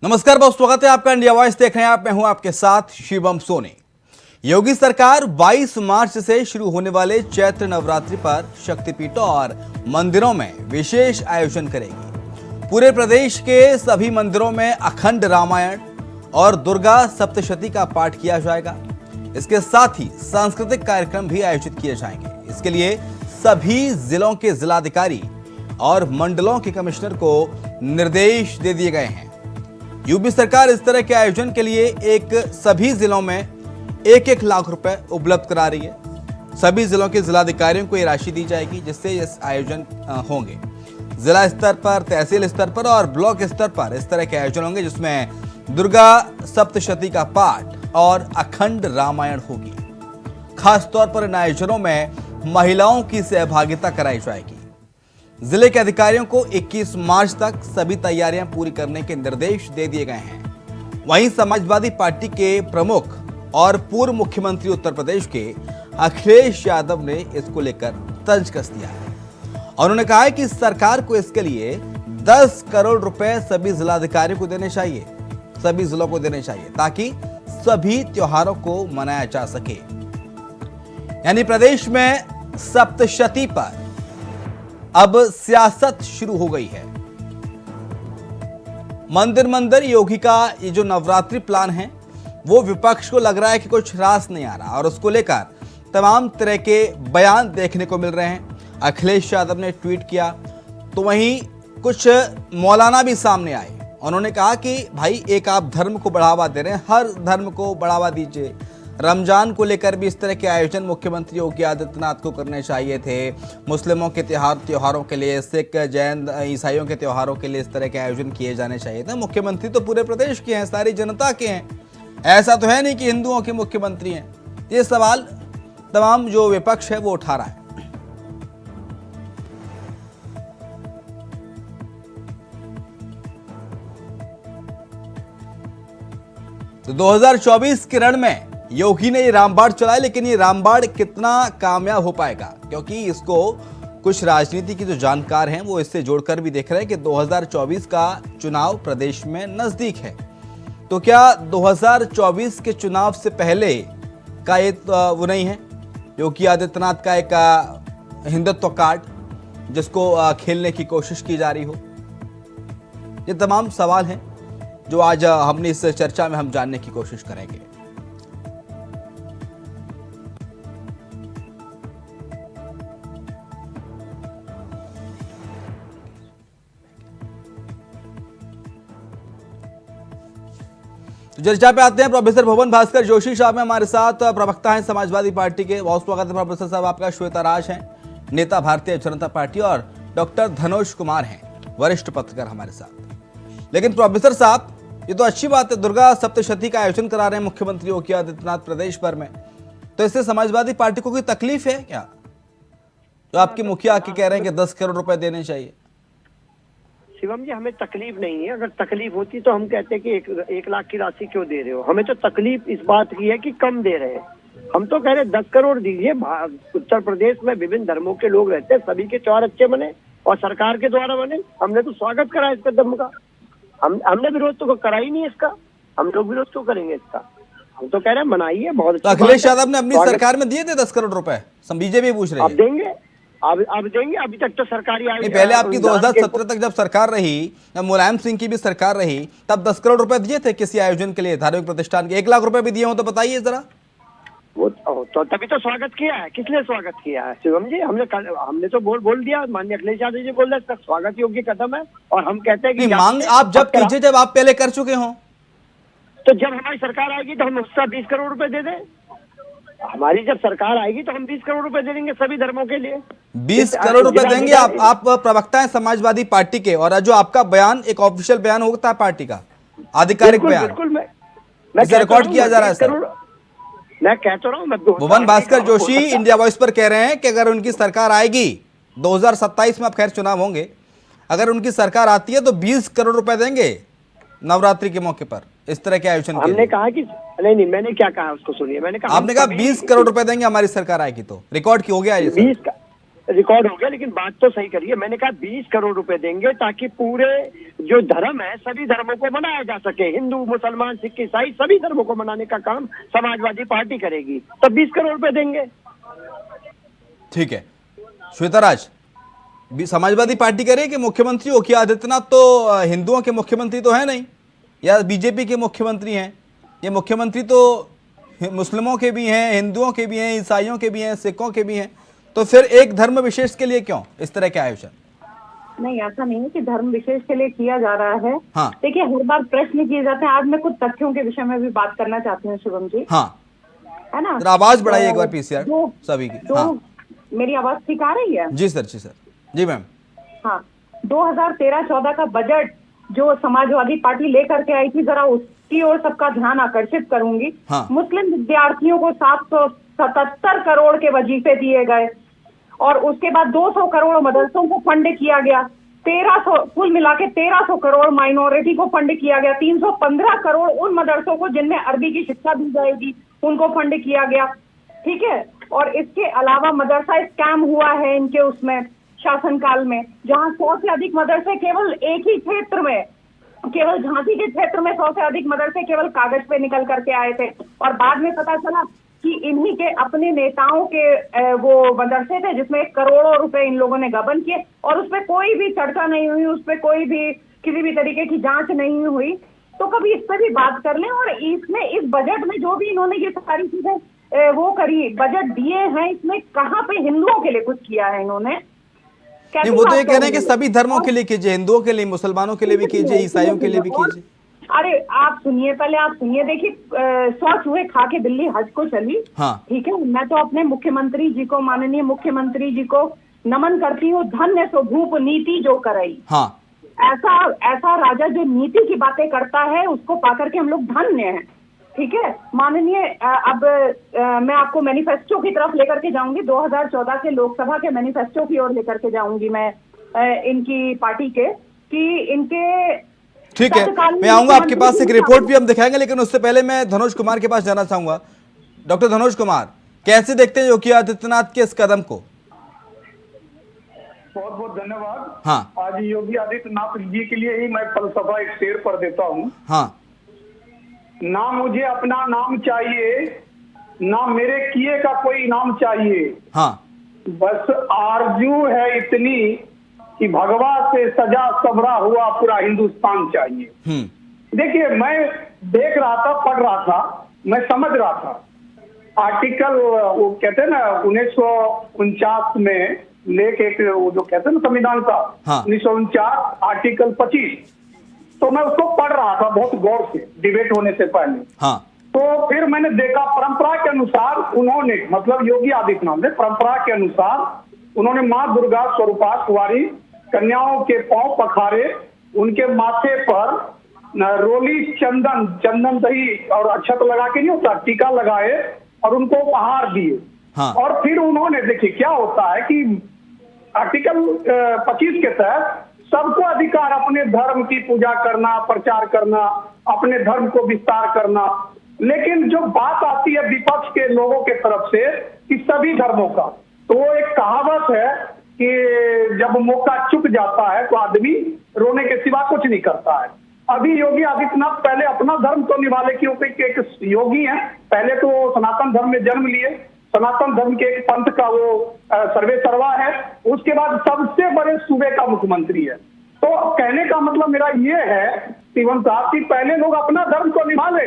नमस्कार, बहुत स्वागत है आपका। इंडिया वॉइस देख रहे हैं आप, मैं हूं आपके साथ शिवम सोनी। योगी सरकार 22 मार्च से शुरू होने वाले चैत्र नवरात्रि पर शक्तिपीठों और मंदिरों में विशेष आयोजन करेगी। पूरे प्रदेश के सभी मंदिरों में अखंड रामायण और दुर्गा सप्तशती का पाठ किया जाएगा। इसके साथ ही सांस्कृतिक कार्यक्रम भी आयोजित किए जाएंगे। इसके लिए सभी जिलों के जिलाधिकारी और मंडलों के कमिश्नर को निर्देश दे दिए गए हैं। यूपी सरकार इस तरह के आयोजन के लिए सभी जिलों में 1-1 लाख रुपए उपलब्ध करा रही है। सभी जिलों के जिलाधिकारियों को ये राशि दी जाएगी, जिससे इस आयोजन होंगे। जिला स्तर पर, तहसील स्तर पर और ब्लॉक स्तर पर इस तरह के आयोजन होंगे, जिसमें दुर्गा सप्तशती का पाठ और अखंड रामायण होगी। खासतौर पर इन आयोजनों में महिलाओं की सहभागिता कराई जाएगी। जिले के अधिकारियों को 21 मार्च तक सभी तैयारियां पूरी करने के निर्देश दे दिए गए हैं। वहीं समाजवादी पार्टी के प्रमुख और पूर्व मुख्यमंत्री उत्तर प्रदेश के अखिलेश यादव ने इसको लेकर तंज कस दिया है। उन्होंने कहा है कि सरकार को इसके लिए 10 करोड़ रुपए सभी जिलाधिकारियों को देने चाहिए, सभी जिलों को देने चाहिए, ताकि सभी त्योहारों को मनाया जा सके। यानी प्रदेश में सप्तशती पर अब सियासत शुरू हो गई है। मंदिर मंदिर योगी का ये जो नवरात्रि प्लान है, वो विपक्ष को लग रहा है कि कुछ रास नहीं आ रहा, और उसको लेकर तमाम तरह के बयान देखने को मिल रहे हैं। अखिलेश यादव ने ट्वीट किया, तो वहीं कुछ मौलाना भी सामने आए। उन्होंने कहा कि भाई, एक आप धर्म को बढ़ावा दे रहे हैं, हर धर्म को बढ़ावा दीजिए। रमजान को लेकर भी इस तरह के आयोजन मुख्यमंत्री योगी आदित्यनाथ को करने चाहिए थे। मुस्लिमों के त्योहारों के लिए, सिख, जैन, ईसाइयों के त्योहारों के लिए इस तरह के आयोजन किए जाने चाहिए थे। मुख्यमंत्री तो पूरे प्रदेश के हैं, सारी जनता के हैं। ऐसा तो है नहीं कि हिंदुओं के मुख्यमंत्री हैं। ये सवाल तमाम जो विपक्ष है वो उठा रहा है। तो 2024 के रण में योगी ने ये रामबाण चलाया, लेकिन ये रामबाण कितना कामयाब हो पाएगा, क्योंकि इसको कुछ राजनीति के जो जानकार हैं वो इससे जोड़कर भी देख रहे हैं कि 2024 का चुनाव प्रदेश में नजदीक है। तो क्या 2024 के चुनाव से पहले का ये वो नहीं है योगी आदित्यनाथ का एक हिंदुत्व कार्ड जिसको खेलने की कोशिश की जा रही हो? ये तमाम सवाल हैं जो आज हमने इस चर्चा में हम जानने की कोशिश करेंगे। तो चर्चा पे आते हैं। प्रोफेसर भुवन भास्कर जोशी साहब हमारे साथ, प्रवक्ता हैं समाजवादी पार्टी के। बहुत स्वागत है प्रोफेसर साहब आपका। श्वेता राज हैं, नेता भारतीय जनता पार्टी, और डॉक्टर धनोज कुमार हैं, वरिष्ठ पत्रकार हमारे साथ। लेकिन प्रोफेसर साहब, ये तो अच्छी बात है, दुर्गा सप्तशती का आयोजन करा रहे हैं मुख्यमंत्री योगी आदित्यनाथ प्रदेश भर में, तो इससे समाजवादी पार्टी को कोई तकलीफ है क्या? तो आपके मुखिया आके कह रहे हैं कि 10 करोड़ रुपए देने चाहिए। शिवम जी, हमें तकलीफ नहीं है। अगर तकलीफ होती तो हम कहते कि 1 लाख की राशि क्यों दे रहे हो। हमें तो तकलीफ इस बात की है कि कम दे रहे हैं। हम तो कह रहे 10 करोड़ दीजिए। उत्तर प्रदेश में विभिन्न धर्मों के लोग रहते हैं, सभी के त्योहार अच्छे बने और सरकार के द्वारा बने। हमने तो स्वागत करा इस कदम का। हमने विरोध तो करा ही नहीं इसका। हम लोग विरोध क्यों करेंगे इसका? हम तो कह रहे हैं मनाइए, बहुत। तो अखिलेश यादव ने अपनी सरकार में दिए थे 10 करोड़ रुपए, बीजेपी पूछ रही है। अब देंगे, अब देंगे। अभी तक तो सरकारी आई, पहले आपकी 2017 तक जब सरकार रही, जब मुलायम सिंह की भी सरकार रही, तब 10 करोड़ रुपए दिए थे किसी आयोजन के लिए, धार्मिक प्रतिष्ठान के। 1 लाख रुपए भी दिए हो तो बताइए जरा। वो तो तभी तो स्वागत किया है। किस लिए स्वागत किया है शिवम जी? हमने तो बोल दिया। माननीय अखिलेश यादव जी बोल रहे हैं स्वागत योग्य कदम है, और हम कहते हैं कि मांग आप जब कीजिए, जब आप पहले कर चुके हो। तो जब हमारी सरकार आएगी तो हम उसका 20 करोड़ रुपए दे दें। हमारी जब सरकार आएगी तो हम 20 करोड़ रुपए दे देंगे सभी धर्मों के लिए। 20 करोड़ रुपए देंगे आप प्रवक्ता हैं समाजवादी पार्टी के, और जो आपका बयान एक ऑफिशियल बयान होता है पार्टी का, आधिकारिक बयान, बिल्कुल मैं रिकॉर्ड किया जा रहा है सर। मैं कह तो रहा हूँ। भुवन भास्कर जोशी इंडिया वॉइस पर कह रहे हैं कि अगर उनकी सरकार आएगी 2027 में, अब खैर चुनाव होंगे, अगर उनकी सरकार आती है तो 20 करोड़ रुपए देंगे नवरात्रि के मौके पर इस तरह के आयोजन के लिए। हमने कहा कि नहीं, मैंने क्या कहा उसको सुनिए। मैंने कहा, आपने कहा 20 करोड़ रुपए देंगे हमारी सरकार आएगी तो। रिकॉर्ड की हो गया ये 20 का रिकॉर्ड हो गया, लेकिन बात तो सही करिए। मैंने कहा 20 करोड़ रुपए देंगे ताकि पूरे जो धर्म है सभी धर्मों को मनाया जा सके, हिंदू मुसलमान सिख ईसाई सभी धर्मों को मनाने का काम समाजवादी पार्टी करेगी, तब 20 करोड़ रुपए देंगे। ठीक है श्वेता राज, समाजवादी पार्टी करे कि मुख्यमंत्री योगी आदित्यनाथ तो हिंदुओं के मुख्यमंत्री तो है नहीं, या बीजेपी के मुख्यमंत्री हैं? ये मुख्यमंत्री तो मुस्लिमों के भी हैं, हिंदुओं के भी हैं, ईसाइयों के भी हैं, सिखों के भी हैं, तो फिर एक धर्म विशेष के लिए क्यों इस तरह के आयोजन? नहीं, ऐसा नहीं है कि धर्म विशेष के लिए किया जा रहा है। हाँ। देखिए, हर बार प्रश्न किए जाते हैं। आज मैं कुछ तथ्यों के विषय में भी बात करना चाहती हूँ शिवम जी। हाँ, है ना? जरा आवाज बढ़ाइए एक बार पीसीआर दो- सभी की। दो- हाँ मेरी आवाज ठीक आ रही है? जी सर, जी सर, जी मैम। हाँ, 2013-14 का बजट जो समाजवादी पार्टी लेकर के आई थी, जरा उसकी ओर सबका ध्यान आकर्षित करूंगी। हाँ। मुस्लिम विद्यार्थियों को 777 करोड़ के वजीफे दिए गए, और उसके बाद 200 करोड़ मदरसों को फंड किया गया, 1300 कुल मिला के 1300 करोड़ माइनॉरिटी को फंड किया गया, 315 करोड़ उन मदरसों को जिनमें अरबी की शिक्षा दी जाएगी उनको फंड किया गया। ठीक है, और इसके अलावा मदरसा स्कैम हुआ है इनके उसमें शासनकाल में, जहां 100 से अधिक मदरसे केवल एक ही क्षेत्र में, केवल झांसी के क्षेत्र में 100 से अधिक मदरसे केवल कागज पे निकल करके आए थे, और बाद में पता चला कि इन्हीं के अपने नेताओं के वो मदरसे थे जिसमें करोड़ों रुपए इन लोगों ने गबन किए, और उस पर कोई भी चर्चा नहीं हुई, उस पर कोई भी किसी भी तरीके की जांच नहीं हुई। तो कभी इस पर भी बात कर लें। और इसमें इस बजट में जो भी इन्होंने ये सारी चीजें वो करी, बजट दिए हैं, इसमें कहाँ पे हिंदुओं के लिए कुछ किया है इन्होंने? नहीं, वो तो ये कह रहे हैं कि सभी धर्मों के लिए कीजिए, हिंदुओं के लिए, मुसलमानों के लिए भी कीजिए, ईसाइयों के लिए भी कीजिए। अरे आप सुनिए, पहले आप सुनिए। देखिए, 100 चूहे खा के दिल्ली हज को चली। हाँ। ठीक है, मैं तो अपने मुख्यमंत्री जी को, माननीय मुख्यमंत्री जी को नमन करती हूँ। धन्य सो भूप नीति जो कराई। हाँ, ऐसा राजा जो नीति की बातें करता है, उसको पाकर के हम लोग धन्य हैं। ठीक है, माननीय, अब मैं आपको मैनिफेस्टो की तरफ लेकर के जाऊंगी, 2014 के लोकसभा के मैनिफेस्टो की ओर लेकर के जाऊंगी मैं इनकी पार्टी के, कि इनके ठीक है, मैं आऊंगा आपके पास, एक रिपोर्ट भी हम दिखाएंगे, लेकिन उससे पहले मैं धनोज कुमार के पास जाना चाहूंगा। डॉक्टर धनोज कुमार, कैसे देखते हैं योगी आदित्यनाथ के इस कदम को? बहुत बहुत धन्यवाद। हाँ। आज योगी आदित्यनाथ जी के लिए ही मैं फलसफा एक शेर पढ़ देता हूँ। हाँ। ना मुझे अपना नाम चाहिए, ना मेरे किए का कोई इनाम चाहिए। हाँ। बस आरजू है इतनी कि भगवा से सजा सबरा हुआ पूरा हिंदुस्तान चाहिए। देखिए, मैं देख रहा था, पढ़ रहा था, मैं समझ रहा था आर्टिकल, वो कहते हैं ना 1949 में लेके, वो जो कहते हैं ना संविधान का, हाँ। 1949 आर्टिकल 25, तो मैं उसको पढ़ रहा था बहुत गौर से, डिबेट होने से पहले। हाँ। तो फिर मैंने देखा परंपरा के अनुसार उन्होंने, मतलब योगी आदित्यनाथ ने परंपरा के अनुसार उन्होंने माँ दुर्गा स्वरूपा कुंवारी कन्याओं के पांव पखारे, उनके माथे पर रोली चंदन दही और अक्षत लगा के नहीं होता, टीका लगाए और उनको उपहार दिए। हाँ। और फिर उन्होंने, देखिए क्या होता है कि आर्टिकल 25 के तहत सबको अधिकार अपने धर्म की पूजा करना, प्रचार करना, अपने धर्म को विस्तार करना। लेकिन जो बात आती है विपक्ष के लोगों के तरफ से कि सभी धर्मों का, तो वो एक कहावत है कि जब मौका चुक जाता है तो आदमी रोने के सिवा कुछ नहीं करता है। अभी योगी आदित्यनाथ पहले अपना धर्म तो निभा ले, क्योंकि एक योगी हैं, पहले तो वो सनातन धर्म में जन्म लिए, सनातन धर्म के एक पंथ का वो सर्वे सर्वा है, उसके बाद सबसे बड़े सूबे का मुख्यमंत्री है। तो कहने का मतलब मेरा ये है शिवम साहब कि पहले लोग अपना धर्म को निभा ले,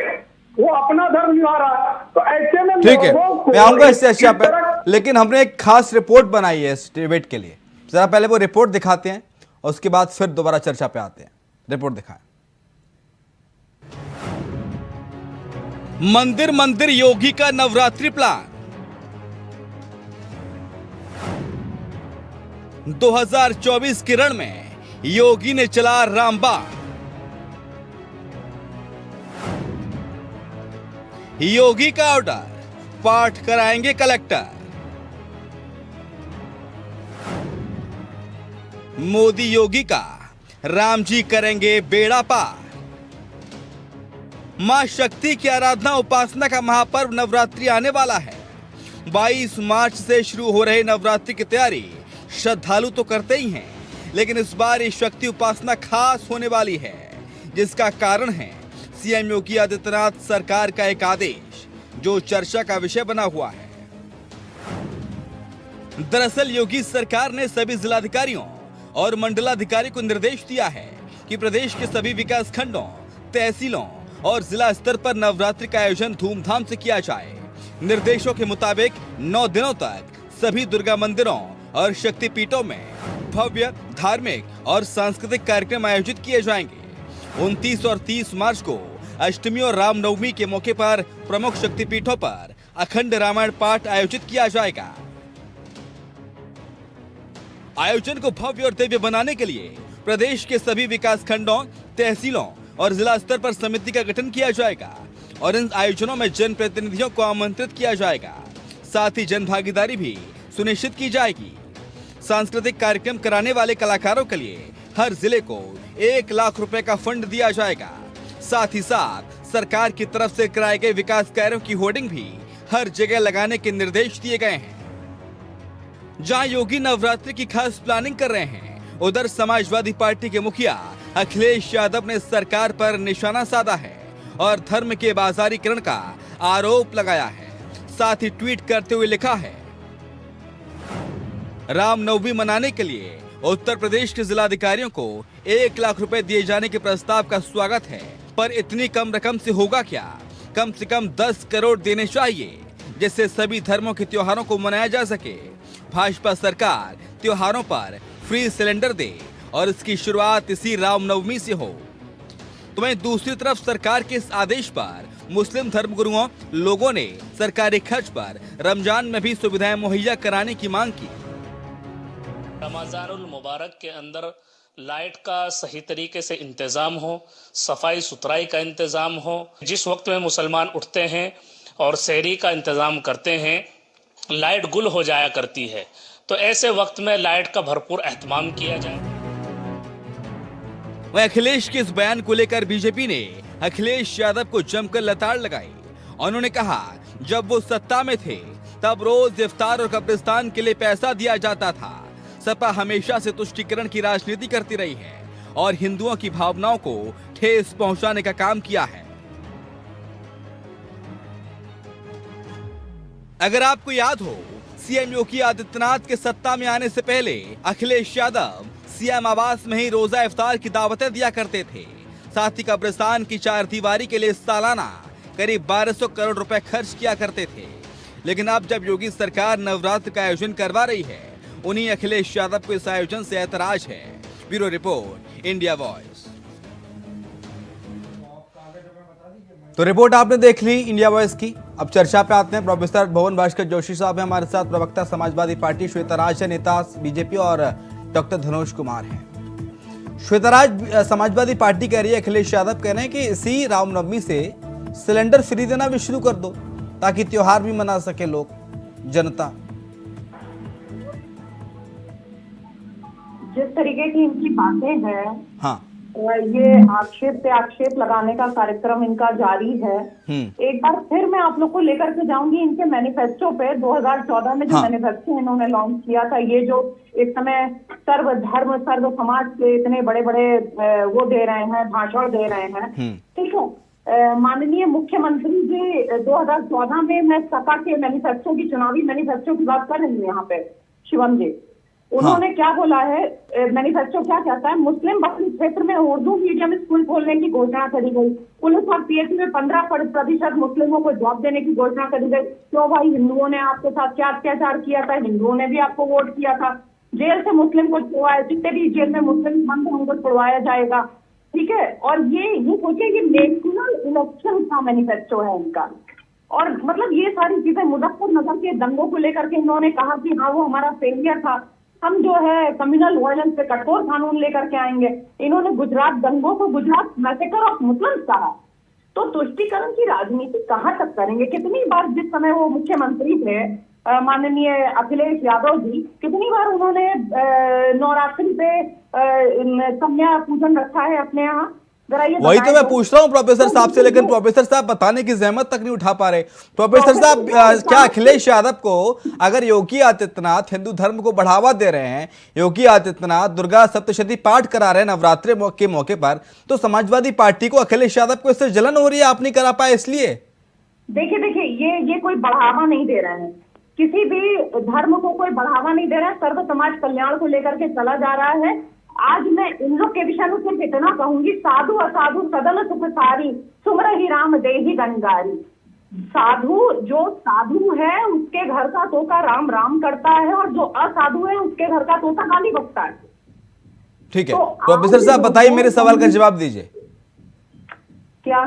वो अपना धर्म निभा रहा है, तो ऐसे में ठीक है, मैं आऊंगा इस चर्चा पर, लेकिन हमने एक खास रिपोर्ट बनाई है इस डिबेट के लिए। जरा पहले वो रिपोर्ट दिखाते हैं और उसके बाद फिर दोबारा चर्चा पे आते हैं। रिपोर्ट दिखाएं। मंदिर मंदिर योगी का नवरात्रि प्लान। 2024 के रण में योगी ने चला रामबाण। योगी का ऑर्डर, पाठ कराएंगे कलेक्टर। मोदी योगी का, राम जी करेंगे बेड़ा पार। मां शक्ति की आराधना उपासना का महापर्व नवरात्रि आने वाला है। 22 मार्च से शुरू हो रहे नवरात्रि की तैयारी श्रद्धालु तो करते ही हैं, लेकिन इस बार ये शक्ति उपासना खास होने वाली है, जिसका कारण है सीएम योगी आदित्यनाथ सरकार का एक आदेश जो चर्चा का विषय बना हुआ है। दरअसल योगी सरकार ने सभी जिलाधिकारियों और मंडलाधिकारी को निर्देश दिया है कि प्रदेश के सभी विकास खंडों, तहसीलों और जिला स्तर पर नवरात्रि का आयोजन धूमधाम से किया जाए। निर्देशों के मुताबिक 9 दिनों तक सभी दुर्गा मंदिरों और शक्तिपीठों में भव्य धार्मिक और सांस्कृतिक कार्यक्रम आयोजित किए जाएंगे। 29 और 30 मार्च को अष्टमी और रामनवमी के मौके पर प्रमुख शक्तिपीठों पर अखंड रामायण पाठ आयोजित किया जाएगा। आयोजन को भव्य और दिव्य बनाने के लिए प्रदेश के सभी विकास खंडों, तहसीलों और जिला स्तर पर समिति का गठन किया जाएगा और इन आयोजनों में जनप्रतिनिधियों को आमंत्रित किया जाएगा। साथ ही जन भागीदारी भी सुनिश्चित की जाएगी। सांस्कृतिक कार्यक्रम कराने वाले कलाकारों के लिए हर जिले को 1 लाख रुपए का फंड दिया जाएगा। साथ ही साथ सरकार की तरफ से कराए गए विकास कार्यों की होर्डिंग भी हर जगह लगाने के निर्देश दिए गए हैं। जहां योगी नवरात्रि की खास प्लानिंग कर रहे हैं, उधर समाजवादी पार्टी के मुखिया अखिलेश यादव ने सरकार पर निशाना साधा है और धर्म के बाजारीकरण का आरोप लगाया है। साथ ही ट्वीट करते हुए लिखा है, रामनवमी मनाने के लिए उत्तर प्रदेश के जिलाधिकारियों को 1 लाख रुपए दिए जाने के प्रस्ताव का स्वागत है, पर इतनी कम रकम से होगा क्या? कम से कम 10 करोड़ देने चाहिए, जिससे सभी धर्मों के त्योहारों को मनाया जा सके। भाजपा सरकार त्योहारों पर फ्री सिलेंडर दे और इसकी शुरुआत इसी रामनवमी से हो। तो वहीं दूसरी तरफ सरकार के इस आदेश पर मुस्लिम धर्मगुरुओं लोगों ने सरकारी खर्च पर रमजान में भी सुविधाएं मुहैया कराने की मांग की। रमजानुल मुबारक के अंदर लाइट का सही तरीके से इंतजाम हो, सफाई सुथराई का इंतजाम हो। जिस वक्त में मुसलमान उठते हैं और सहरी का इंतजाम करते हैं, लाइट गुल हो जाया करती है, तो ऐसे वक्त में लाइट का भरपूर एहतमाम किया जाए। वहीं अखिलेश के इस बयान को लेकर बीजेपी ने अखिलेश यादव को जमकर लताड़ लगाई। उन्होंने कहा, जब वो सत्ता में थे तब रोज इफ्तार और कब्रिस्तान के लिए पैसा दिया जाता था। सपा हमेशा से तुष्टीकरण की राजनीति करती रही है और हिंदुओं की भावनाओं को ठेस पहुंचाने का काम किया है। अगर आपको याद हो, सीएम योगी आदित्यनाथ के सत्ता में आने से पहले अखिलेश यादव सीएम आवास में ही रोजा इफ्तार की दावतें दिया करते थे। साथ ही कब्रिस्तान की 4 दीवारी के लिए सालाना करीब 1200 करोड़ रुपए खर्च किया करते थे। लेकिन अब जब योगी सरकार नवरात्र का आयोजन करवा रही है, उन्हीं अखिलेश यादव को इस आयोजन से ऐतराज है। Bureau report, India voice. तो रिपोर्ट आपने देख ली इंडिया वॉइस की। अब चर्चा पे आते हैं। प्रोफेसर भुवन भास्कर जोशी साहब हैं हमारे साथ, प्रवक्ता समाजवादी पार्टी, श्वेतराज है नेता बीजेपी और डॉक्टर धनोज कुमार हैं। श्वेतराज, समाजवादी पार्टी कह रही है, अखिलेश यादव कह रहे हैं कि इसी रामनवमी से सिलेंडर फ्री देना भी शुरू कर दो ताकि त्योहार भी मना सके लोग, जनता। जिस तरीके की इनकी बातें हैं, हाँ, ये आक्षेप पे आक्षेप लगाने का कार्यक्रम इनका जारी है। एक बार फिर मैं आप लोग को लेकर के जाऊंगी इनके मैनिफेस्टो पे। 2014 में जो मैनिफेस्टो इन्होंने लॉन्च किया था, ये जो इस समय सर्व धर्म सर्व समाज के इतने बड़े बड़े वो दे रहे हैं, भाषण दे रहे हैं, ठीक है। माननीय मुख्यमंत्री जी 2014 में, मैं सपा के मैनिफेस्टो की, चुनावी मैनिफेस्टो की बात कर रही हूँ यहाँ पे, शिवम जी, उन्होंने क्या बोला है, मैनिफेस्टो क्या कहता है, मुस्लिम बहुल क्षेत्र में उर्दू मीडियम स्कूल खोलने की घोषणा करी गई। पुलिस और पीएससी में 15% मुस्लिमों को जॉब देने की घोषणा करी गई। क्यों भाई, हिंदुओं ने आपके साथ क्या अत्याचार किया था? हिंदुओं ने भी आपको वोट किया था। जेल से मुस्लिम को छुड़वाया, जितने भी जेल में मुस्लिम बंद हैं उनको छुड़वाया जाएगा, ठीक है। और ये सोचिए कि नेशनल इलेक्शन का मैनिफेस्टो है इनका। और मतलब ये सारी चीजें, मुजफ्फरनगर के दंगों को लेकर के इन्होंने कहा कि हाँ वो हमारा फेलियर था, हम जो है कम्युनल वायलेंस पे कठोर कानून लेकर के आएंगे। इन्होंने गुजरात दंगों को गुजरात मैसेकर ऑफ मुस्लिम्स कहा। तो तुष्टीकरण की राजनीति कहाँ तक करेंगे? कितनी बार, जिस समय वो मुख्यमंत्री थे माननीय अखिलेश यादव जी, कितनी बार उन्होंने नवरात्रि पे कन्या पूजन रखा है अपने यहाँ, जरा ये वही तो बताएं मैं पूछ रहा हूँ प्रोफेसर साहब से, लेकिन प्रोफेसर साहब बताने की जहमत तक नहीं उठा पा रहे। प्रोफेसर साहब, क्या अखिलेश यादव को अगर योगी आदित्यनाथ हिंदू धर्म को बढ़ावा दे रहे हैं, योगी आदित्यनाथ दुर्गा सप्तशती पाठ करा रहे हैं नवरात्रि के मौके पर, तो समाजवादी पार्टी को अखिलेश यादव को इससे जलन हो रही है, आप नहीं करा पाए इसलिए? देखिए ये कोई बढ़ावा नहीं दे रहे हैं, किसी भी धर्म को कोई बढ़ावा नहीं दे रहा है, सर्व समाज कल्याण को लेकर के चला जा रहा है। आज मैं इन लोग के विषय में सिर्फ इतना कहूंगी, साधु असाधु सदन सुख सारी, सुमरहि राम देहि गंगारी। साधु जो साधु है उसके घर का तोता राम राम करता है, और जो असाधु है उसके घर का तोता गाली बकता है। ठीक है, तो प्रोफेसर साहब बताइए, मेरे सवाल का जवाब दीजिए। क्या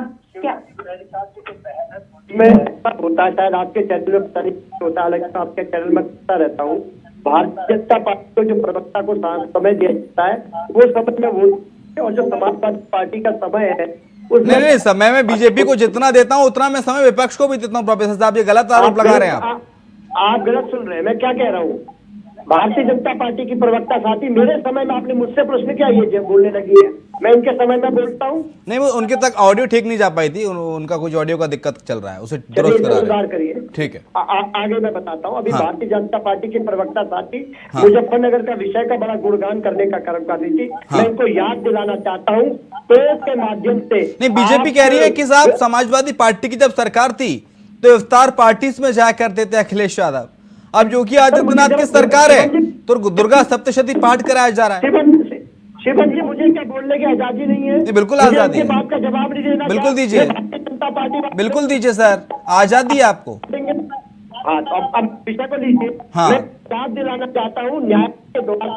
मैं होता है, शायद आपके चैनल में पता नहीं होता है, लेकिन आपके चैनल में करता रहता हूँ। भारतीय जनता पार्टी को जो प्रवक्ता को समय दिया जाता है वो समय में वो, और जो समाजवादी पार्टी का समय है नहीं, समय में बीजेपी को जितना देता हूं उतना मैं समय विपक्ष को भी देता हूं। प्रोफेसर साहब ये गलत आरोप लगा रहे हैं आप गलत सुन रहे हैं। मैं क्या कह रहा हूँ, भारतीय जनता पार्टी की प्रवक्ता साथी, मेरे समय में आपने मुझसे प्रश्न किया, ये बोलने लगी है, मैं इनके समय में बोलता हूँ। नहीं, वो उनके तक ऑडियो ठीक नहीं जा पाई थी, उनका कुछ ऑडियो का दिक्कत चल रहा है, उसे दुरुस्त करा सुधार करिए। ठीक है, आगे मैं बताता हूँ। अभी हाँ। भारतीय जनता पार्टी के प्रवक्ता साथी हाँ। मुजफ्फरनगर का विषय का बड़ा गुणगान करने का कर्म कर रही थी। हाँ। मैं इनको याद दिलाना चाहता हूँ प्रेस के माध्यम से। नहीं, बीजेपी कह रही है कि साहब समाजवादी पार्टी की जब सरकार थी तो इफ्तार पार्टीज में जाया करते थे अखिलेश यादव, अब योगी आदित्यनाथ की सरकार है तो दुर्गा सप्तशती पाठ कराया जा रहा है। शिवन जी, मुझे क्या बोलने की आजादी नहीं है? नहीं, बिल्कुल आजादी है। बात का जवाब नहीं देना, बिल्कुल दीजिए, भारतीय जनता पार्टी बिल्कुल दीजिए सर, आजादी है आपको। हाँ, तो अब विषय को लीजिए। हाँ। मैं याद दिलाना चाहता हूँ, न्याय के द्वारा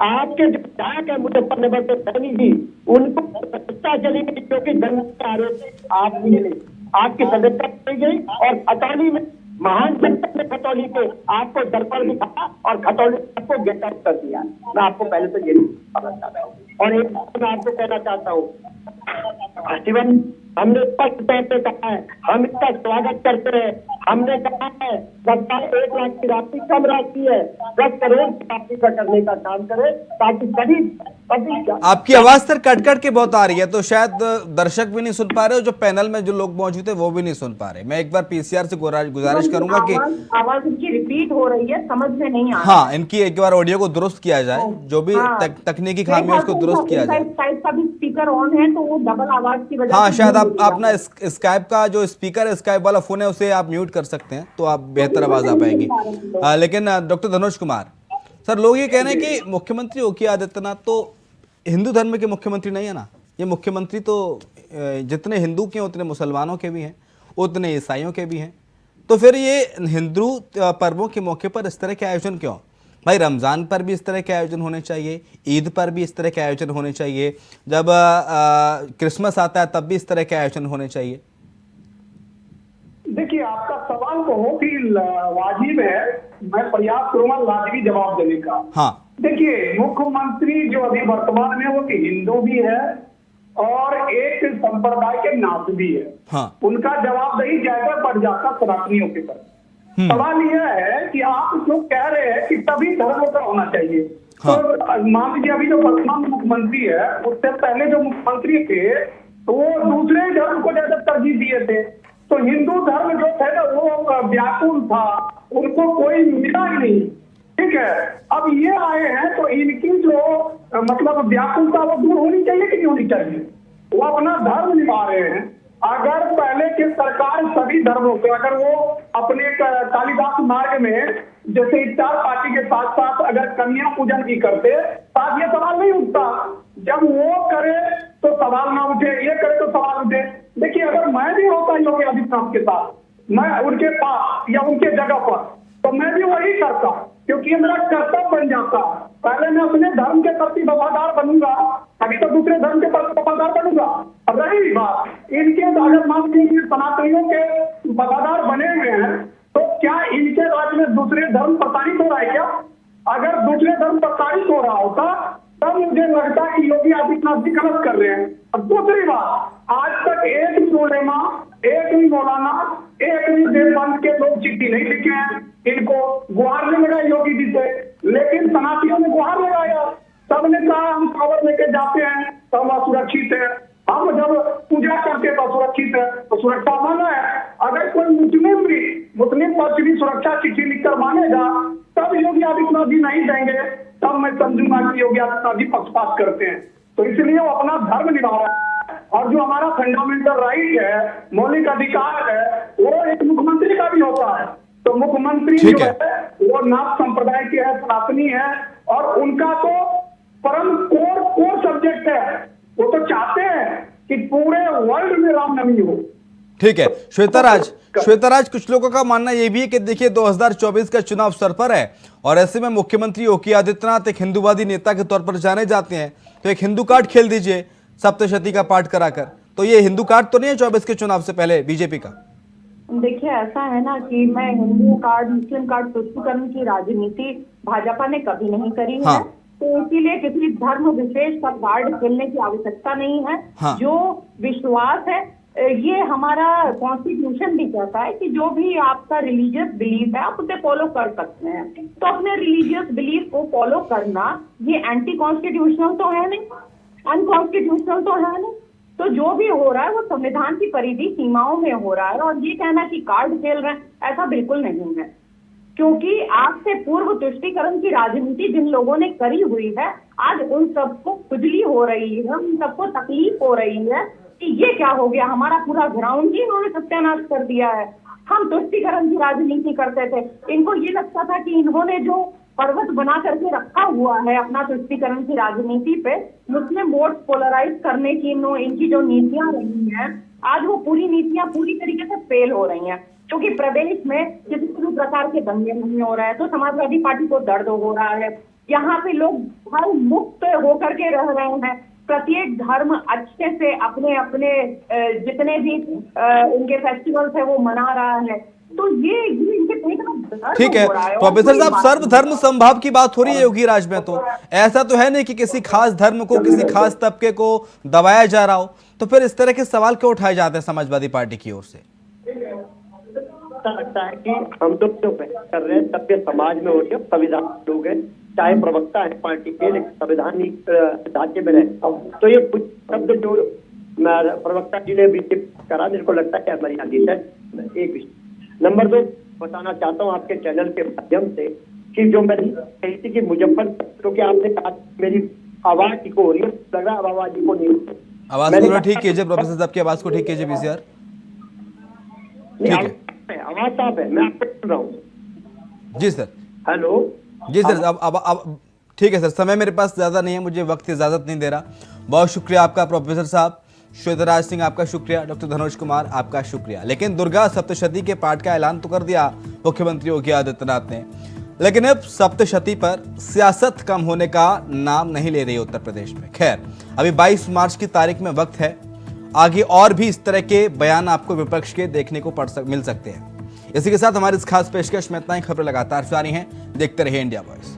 आपके जो विधायक है मुजफ्फरनगर के सैनी जी, उनको सत्ता चली गई क्योंकि दंगे के आरोप आप मिले, आपकी सदस्यता चली गई, और खतौली में महान जनता ने खतौली के आपको दर्पण दिखाया और खतौली आपको गेट आउट कर दिया। मैं आपको पहले तो ये कहना चाहता हूँ, और एक बात मैं आपको कहना चाहता हूँ, शिवन, हमने स्पष्ट तौर पे कहा है, हम इसका स्वागत करते हैं। हमने कहा है सरकार 1 लाख की राशि कम राशि है, 10 करोड़ की राशि का करने का काम करे, ताकि सभी आपकी आवाज सर कट कट के बहुत आ रही है, तो शायद दर्शक भी नहीं सुन पा रहे, और जो पैनल में जो लोग मौजूद है वो भी नहीं सुन पा रहे। मैं एक बार पीसीआर से गुजारिश करूंगा कि आवाज इनकी रिपीट हो रही है, समझ में नहीं आ रहा। हाँ, इनकी एक बार ऑडियो को दुरुस्त किया जाए, जो भी तकनीकी खामी है उसको दुरुस्त किया जाए। साइड का भी स्पीकर ऑन है तो वो डबल आवाज की वजह हाँ, से शायद आप अपना स्काइप का जो स्पीकर है, स्काइप वाला फोन है, उसे आप म्यूट कर सकते हैं, तो आप बेहतर आवाज आ पाएगी। लेकिन डॉक्टर धनुष कुमार सर, लोग ये कह रहे हैं कि मुख्यमंत्री योगी आदित्यनाथ तो हिंदू धर्म के मुख्यमंत्री नहीं है ना, ये मुख्यमंत्री तो जितने हिंदू के उतने मुसलमानों के भी हैं, उतने ईसाइयों के भी हैं, तो फिर ये हिंदू पर्वों के मौके पर इस तरह के आयोजन क्यों? भाई रमज़ान पर भी इस तरह के आयोजन होने चाहिए, ईद पर भी इस तरह के आयोजन होने चाहिए, जब क्रिसमस आता है तब भी इस तरह के आयोजन होने चाहिए। देखिए, आपका सवाल बहुत ही वाजिब है, मैं प्रयास करूंगा लाजमी जवाब देने का। हाँ, देखिए, मुख्यमंत्री जो अभी वर्तमान में वो कि हिंदू भी है और एक संप्रदाय के नाथ भी है। हाँ। उनका जवाबदेही ज्यादा बढ़ जाता सनातनियों के पर। सवाल यह है कि आप जो कह रहे हैं कि सभी धर्मों का होना चाहिए, हाँ। तो मान लीजिए अभी जो वर्तमान मुख्यमंत्री है, उससे पहले जो मुख्यमंत्री थे तो वो दूसरे धर्म को ज्यादा तरजीह दिए थे, तो हिंदू धर्म जो थे ना वो व्याकुल था, उनको कोई मिला ही नहीं। ठीक है, अब ये आए हैं तो इनकी जो मतलब व्याकुलता वो दूर होनी चाहिए कि नहीं होनी चाहिए? वो अपना धर्म निभा रहे हैं। अगर पहले की सरकार सभी धर्मों को, अगर वो अपने कालिदास मार्ग में जैसे इफ्तार पार्टी के साथ साथ अगर कन्या पूजन भी करते तो आज ये सवाल नहीं उठता। जब वो करे तो सवाल ना उठे, ये करे तो सवाल उठे। देखिए, अगर मैं भी होता योगी आदित्यनाथ के साथ, मैं उनके पास या उनके जगह पर, तो मैं भी वही करता, क्योंकि ये मेरा कर्तव्य बन जाता। पहले मैं अपने धर्म के प्रति वफादार बनूंगा, अभी तो दूसरे धर्म के प्रति वफादार बनूंगा। अब रही बात इनके, अगर मान लीजिए सनातनियों के वफादार बने हुए हैं, तो क्या इनके राज्य में दूसरे धर्म प्रताड़ित हो रहा है क्या? अगर दूसरे धर्म प्रताड़ित हो रहा होता तब मुझे लगता है कि योगी आदित्यनाथ जी गलत कर रहे हैं। और दूसरी बात, आज तक एक भी उलेमा, एक भी मौलाना, एक भी देवबंद के लोग चिट्ठी नहीं लिखे हैं, इनको गुहार नहीं लगाई योगी जी से, लेकिन सनातनियों ने गुहार लगाया। सबने कहा हम खबर लेके जाते हैं तो हम सुरक्षित है। हम जब पूजा करके तो सुरक्षित है, तो सुरक्षा माना है। अगर कोई मुस्लिम पक्ष भी सुरक्षा चिट्ठी लिखकर मानेगा तब योगी आदित्यनाथ जी नहीं देंगे, तब मैं समझूंगा कि योगी आदित्यनाथ जी पक्षपात करते हैं। तो इसलिए वो अपना धर्म निभा रहा है, और जो हमारा फंडामेंटल राइट है, मौलिक अधिकार है, वो एक मुख्यमंत्री का भी होता है। तो मुख्यमंत्री जो है वो नाथ संप्रदाय के है, सनातनी है, और उनका तो परम कोर सब्जेक्ट है। वो तो चाहते हैं कि पूरे वर्ल्ड में रामनवमी हो। ठीक है श्वेताराज, कुछ लोगों का मानना यह भी है कि देखिए 2024 का चुनाव सर पर है, और ऐसे में मुख्यमंत्री योगी आदित्यनाथ एक हिंदूवादी नेता के तौर पर जाने जाते हैं, तो एक हिंदू कार्ड खेल दीजिए सप्तशती का पाठ कराकर। तो ये हिंदू कार्ड तो नहीं है 24 के चुनाव से पहले बीजेपी का? देखिए, ऐसा है ना कि मैं हिंदू कार्ड मुस्लिम कार्ड तुष्टीकरण की राजनीति भाजपा ने कभी नहीं करी है। तो इसीलिए किसी धर्म विशेष का कार्ड खेलने की आवश्यकता नहीं है। जो विश्वास है, ये हमारा कॉन्स्टिट्यूशन भी कहता है कि जो भी आपका रिलीजियस बिलीफ है आप उसे फॉलो कर सकते हैं। तो अपने रिलीजियस बिलीफ को फॉलो करना ये एंटी कॉन्स्टिट्यूशनल तो है नहीं, अनकॉन्स्टिट्यूशनल तो है नहीं। तो जो भी हो रहा है वो संविधान की परिधि सीमाओं में हो रहा है, और ये कहना कि कार्ड खेल रहे हैं ऐसा बिल्कुल नहीं है। क्योंकि आज से पूर्व तुष्टीकरण की राजनीति जिन लोगों ने करी हुई है, आज उन सबको खुजली हो रही है, उन सबको तकलीफ हो रही है कि ये क्या हो गया, हमारा पूरा ग्राउंड ही इन्होंने सत्यानाश कर दिया है। हम तुष्टीकरण की राजनीति करते थे, इनको ये लगता था कि इन्होंने जो पर्वत बना करके रखा हुआ है अपना तुष्टीकरण की राजनीति पे, मुस्लिम वोट पोलराइज करने की इनकी जो नीतियां रही हैं, आज वो पूरी नीतियां पूरी तरीके से फेल हो रही हैं। क्योंकि प्रदेश में किसी भी प्रकार के दंगे नहीं हो रहे हैं, तो समाजवादी पार्टी को दर्द हो रहा है। यहाँ पे लोग धर्म मुक्त होकर के रह रहे हैं, प्रत्येक धर्म अच्छे से अपने अपने जितने भी उनके फेस्टिवल्स है वो मना रहा है। तो ये इनके ठीक है प्रोफेसर साहब, सर्वधर्म समभाव की बात हो रही है योगी राज में, तो ऐसा तो है नहीं कि किसी खास धर्म को, किसी खास तबके को दबाया जा रहा हो। तो फिर इस तरह के सवाल क्यों उठाए जाते हैं समाजवादी पार्टी की ओर से? लगता है कि हम तो जो कर रहे हैं सभ्य समाज में हो रही है, संविधान लोग हैं, चाहे प्रवक्ता है पार्टी के, लेकिन संवैधानिक ढांचे में रहता हूँ। तो ये कुछ शब्द जो प्रवक्ता जी ने भी करा, मेरे को लगता है मर्यादित है। एक विषय नंबर 2 बताना चाहता हूँ आपके चैनल के माध्यम से कि जो मैंने कही थी कि मुजफ्फरपुर के आपने कहा मेरी आवाज ठीक हो रही है, लग रहा है आवाज को नहीं, आवाज को ठीक कीजिए प्रोफेसर साहब की आवाज को ठीक कीजिए बीसीआर। ठीक है, आवाज साफ है, मैं आपको सुन रहा हूँ। जी सर। हेलो जी सर, अब ठीक है सर, समय मेरे पास ज़्यादा नहीं है, मुझे वक्त की इजाज़त नहीं दे रहा। बहुत शुक्रिया आपका प्रोफेसर साहब, श्वेतराज सिंह आपका शुक्रिया, डॉक्टर धनोज कुमार आपका शुक्रिया। लेकिन दुर्गा सप्तशती के पाठ का ऐलान तो कर दिया मुख्यमंत्री योगी आदित्यनाथ ने, लेकिन अब सप्तशती पर सियासत कम होने का नाम नहीं ले रही उत्तर प्रदेश में। खैर, अभी 22 मार्च की तारीख में वक्त है, आगे और भी इस तरह के बयान आपको विपक्ष के देखने को मिल सकते हैं। इसी के साथ हमारी इस खास पेशकश में इतना ही। खबरें लगातार जारी हैं, देखते रहिए इंडिया वॉइस।